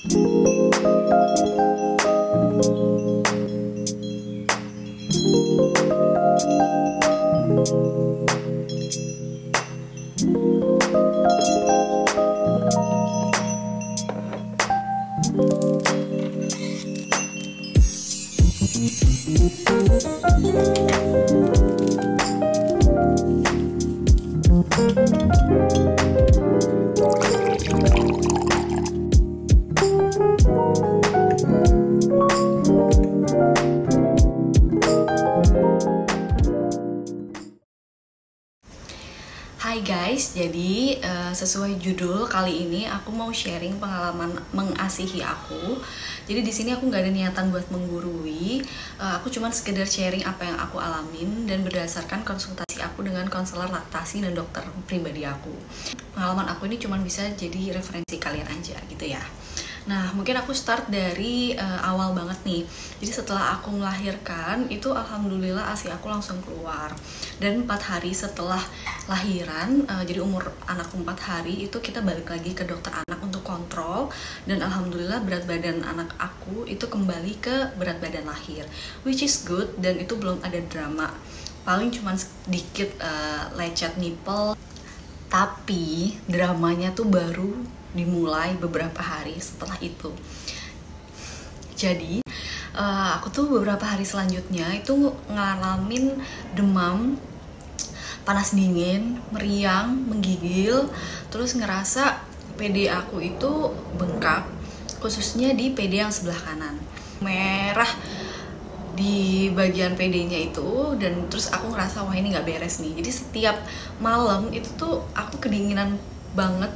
Hai guys, jadi sesuai judul kali ini aku mau sharing pengalaman mengasihi aku. Jadi di sini aku nggak ada niatan buat menggurui, aku cuman sekedar sharing apa yang aku alamin dan berdasarkan konsultasi aku dengan konselor laktasi dan dokter pribadi aku. Pengalaman aku ini cuman bisa jadi referensi kalian aja gitu ya. Nah, mungkin aku start dari awal banget nih. Jadi setelah aku melahirkan, itu alhamdulillah ASI aku langsung keluar. Dan 4 hari setelah lahiran, jadi umur anakku 4 hari, itu kita balik lagi ke dokter anak untuk kontrol. Dan alhamdulillah berat badan anak aku itu kembali ke berat badan lahir. Which is good, dan itu belum ada drama. Paling cuma sedikit lecet nipple. Tapi dramanya tuh baru dimulai beberapa hari setelah itu. Jadi aku tuh beberapa hari selanjutnya itu ngalamin demam, panas dingin, meriang, menggigil, terus ngerasa PD aku itu bengkak, khususnya di PD yang sebelah kanan, merah di bagian PD-nya itu, dan terus aku ngerasa wah ini nggak beres nih. Jadi setiap malam itu tuh aku kedinginan banget,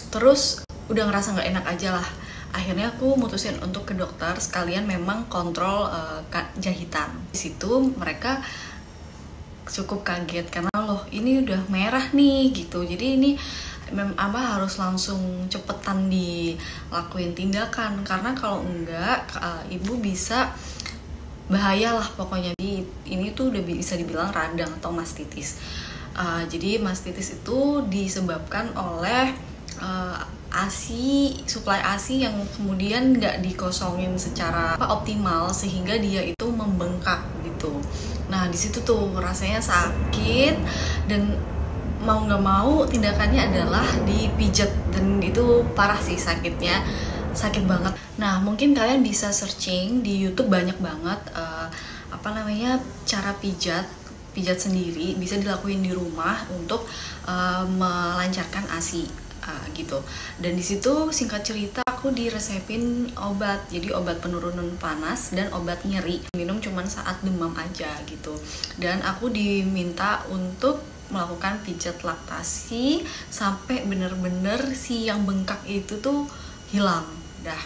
terus udah ngerasa nggak enak aja lah. Akhirnya aku mutusin untuk ke dokter sekalian memang kontrol jahitan. Di situ mereka cukup kaget karena loh ini udah merah nih gitu. Jadi ini harus langsung cepetan dilakuin tindakan, karena kalau enggak ibu bisa bahaya lah pokoknya. Ini tuh udah bisa dibilang radang atau mastitis. Jadi mastitis itu disebabkan oleh suplai ASI yang kemudian nggak dikosongin secara optimal sehingga dia itu membengkak gitu. Nah di situ tuh rasanya sakit, dan mau nggak mau tindakannya adalah dipijat, dan itu parah sih sakitnya, sakit banget. Nah mungkin kalian bisa searching di YouTube, banyak banget cara pijat sendiri bisa dilakuin di rumah untuk melancarkan ASI. Gitu. Dan di situ singkat cerita aku diresepin obat, jadi obat penurunan panas dan obat nyeri, minum cuman saat demam aja gitu. Dan aku diminta untuk melakukan pijat laktasi sampai bener-bener si yang bengkak itu tuh hilang. Dah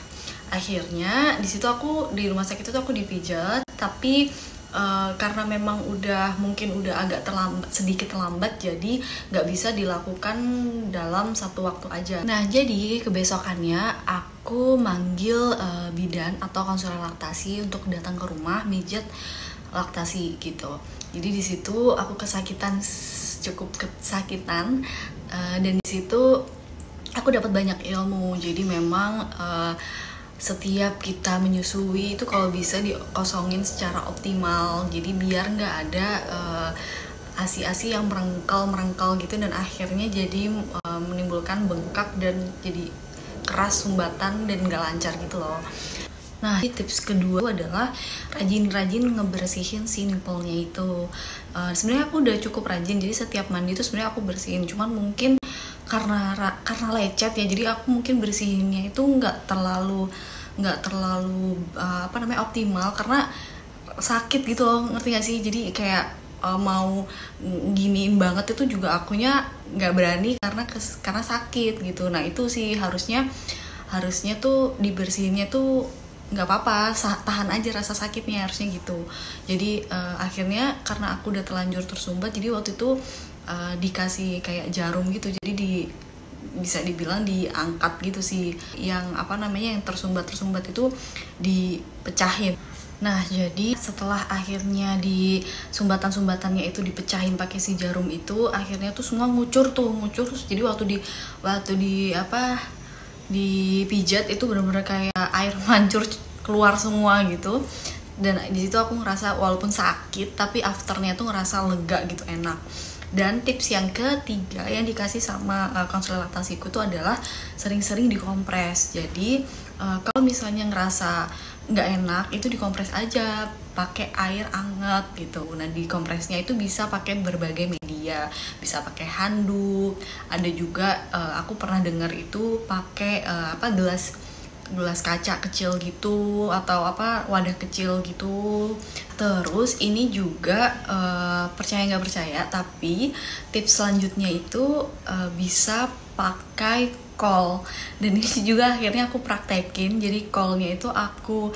akhirnya di situ aku di rumah sakit itu aku dipijat, tapi karena memang mungkin udah agak sedikit terlambat, jadi nggak bisa dilakukan dalam satu waktu aja. Nah jadi kebesokannya aku manggil bidan atau konselor laktasi untuk datang ke rumah mijat laktasi gitu. Jadi di situ aku cukup kesakitan, dan di situ aku dapat banyak ilmu. Jadi memang setiap kita menyusui itu kalau bisa dikosongin secara optimal, jadi biar nggak ada ASI-ASI yang merengkel gitu, dan akhirnya jadi menimbulkan bengkak dan jadi keras sumbatan dan nggak lancar gitu loh. Nah tips kedua adalah rajin-rajin ngebersihin si nipple-nya itu. Sebenarnya aku udah cukup rajin, jadi setiap mandi itu sebenarnya aku bersihin, cuman mungkin karena lecet ya, jadi aku mungkin bersihinnya itu nggak terlalu optimal karena sakit gitu loh, ngerti gak sih? Jadi kayak mau giniin banget itu juga akunya nggak berani karena sakit gitu. Nah itu sih harusnya tuh dibersihinnya tuh nggak apa-apa, tahan aja rasa sakitnya, harusnya gitu. Jadi akhirnya karena aku udah terlanjur tersumbat, jadi waktu itu dikasih kayak jarum gitu, jadi bisa dibilang diangkat gitu sih, yang yang tersumbat itu dipecahin. Nah jadi setelah akhirnya di sumbatan-sumbatannya itu dipecahin pakai si jarum itu, akhirnya tuh semua ngucur. Jadi waktu dipijat itu bener-bener kayak air mancur keluar semua gitu. Dan di situ aku ngerasa walaupun sakit tapi afternya tuh ngerasa lega gitu, enak. Dan tips yang ketiga yang dikasih sama konselor laktasiku itu adalah sering-sering dikompres. Jadi kalau misalnya ngerasa nggak enak itu dikompres aja pakai air hangat gitu. Nah dikompresnya itu bisa pakai berbagai media, bisa pakai handuk. Ada juga aku pernah dengar itu pakai gelas kaca kecil gitu atau wadah kecil gitu. Terus ini juga percaya nggak percaya, tapi tips selanjutnya itu bisa pakai kol. Dan ini juga akhirnya aku praktekin. Jadi kolnya itu aku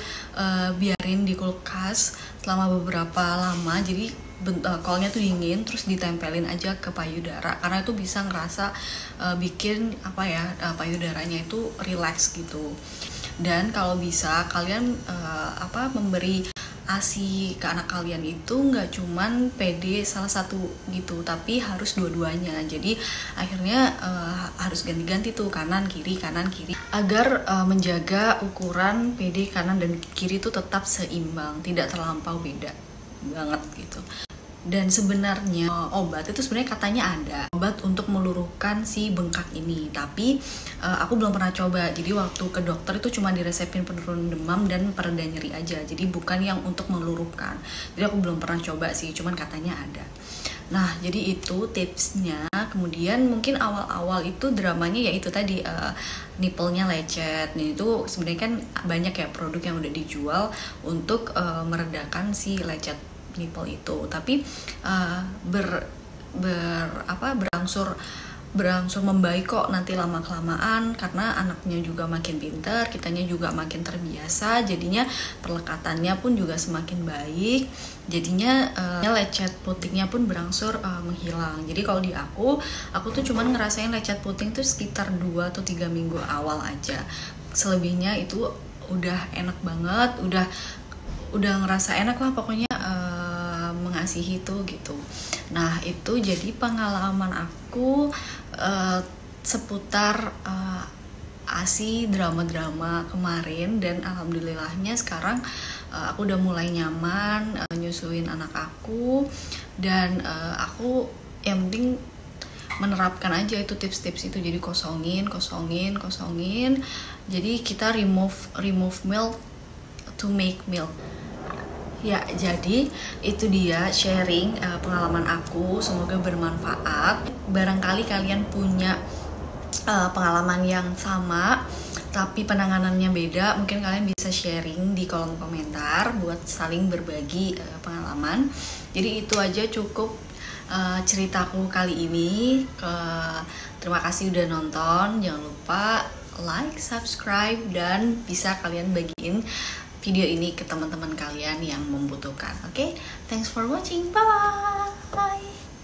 biarin di kulkas selama beberapa lama. Jadi kolnya tuh dingin, terus ditempelin aja ke payudara karena itu bisa ngerasa bikin payudaranya itu relax gitu. Dan kalau bisa kalian memberi ASI ke anak kalian itu nggak cuman PD salah satu gitu, tapi harus dua-duanya. Jadi akhirnya harus ganti-ganti tuh kanan kiri agar menjaga ukuran PD kanan dan kiri itu tetap seimbang, tidak terlampau beda banget gitu. Dan sebenarnya obat itu sebenarnya katanya ada obat untuk meluruhkan si bengkak ini, tapi aku belum pernah coba. Jadi waktu ke dokter itu cuma diresepin penurun demam dan pereda nyeri aja, jadi bukan yang untuk meluruhkan. Jadi aku belum pernah coba sih, cuman katanya ada. Nah jadi itu tipsnya. Kemudian mungkin awal-awal itu dramanya ya itu tadi nipple-nya lecet. Nah itu sebenarnya kan banyak ya produk yang udah dijual untuk meredakan si lecet nipple itu, tapi berangsur membaik kok nanti lama kelamaan, karena anaknya juga makin pinter, kitanya juga makin terbiasa, jadinya perlekatannya pun juga semakin baik, jadinya lecet putingnya pun berangsur menghilang. Jadi kalau di aku tuh cuman ngerasain lecet puting tuh sekitar 2 atau 3 minggu awal aja. Selebihnya itu udah enak banget, udah ngerasa enak lah pokoknya mengasihi itu gitu. Nah itu jadi pengalaman aku seputar ASI drama-drama kemarin, dan alhamdulillahnya sekarang aku udah mulai nyaman nyusuin anak aku, dan aku yang penting menerapkan aja itu tips-tips itu. Jadi kosongin. Jadi kita remove milk to make milk. Ya, jadi itu dia sharing pengalaman aku, semoga bermanfaat. Barangkali kalian punya pengalaman yang sama tapi penanganannya beda, mungkin kalian bisa sharing di kolom komentar buat saling berbagi pengalaman. Jadi itu aja cukup ceritaku kali ini. Terima kasih udah nonton, jangan lupa like, subscribe, dan bisa kalian bagiin video ini ke teman-teman kalian yang membutuhkan. Oke, thanks for watching. Bye bye.